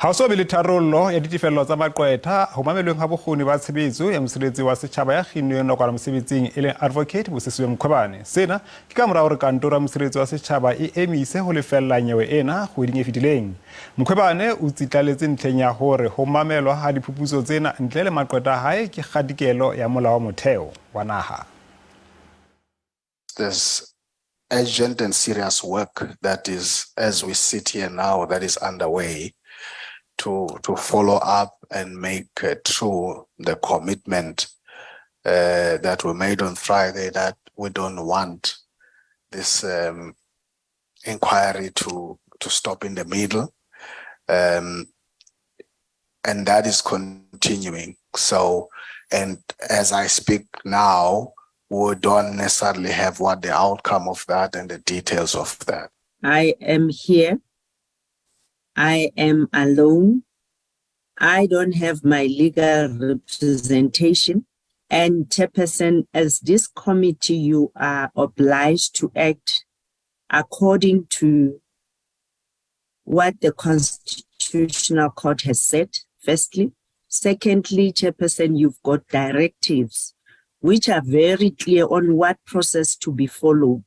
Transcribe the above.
Ha so be le tharollo ya ditefellong tsa maqwetha ho mamelweng ha bokgoni ba tshebetso ya mosireletsi wa setjhaba ya kginnweng nakwana mosebetsing e leng advocate Busisiwe Mkhwebane. Sena ke ka mora hore kantoro ya mosireletsi wa setjhaba e emise ho lefella nyewe ena kgweding e fetileng. Mkhwebane o tsitlalletse ntlheng ya hore ho mamelwa ha diphuputso tsena ntle le maqwetha a hae ke kgatikelo ya molao motheo wa naha. There's urgent and serious work that is, as we sit here now, that is underway to follow up and make true the commitment that we made on Friday, that we don't want this inquiry to stop in the middle, and that is continuing. So, and as I speak now, we don't necessarily have what the outcome of that and the details of that. I am here. I am alone. I don't have my legal representation. And Chairperson, as this committee, you are obliged to act according to what the Constitutional Court has said, firstly. Secondly, Chairperson, you've got directives which are very clear on what process to be followed.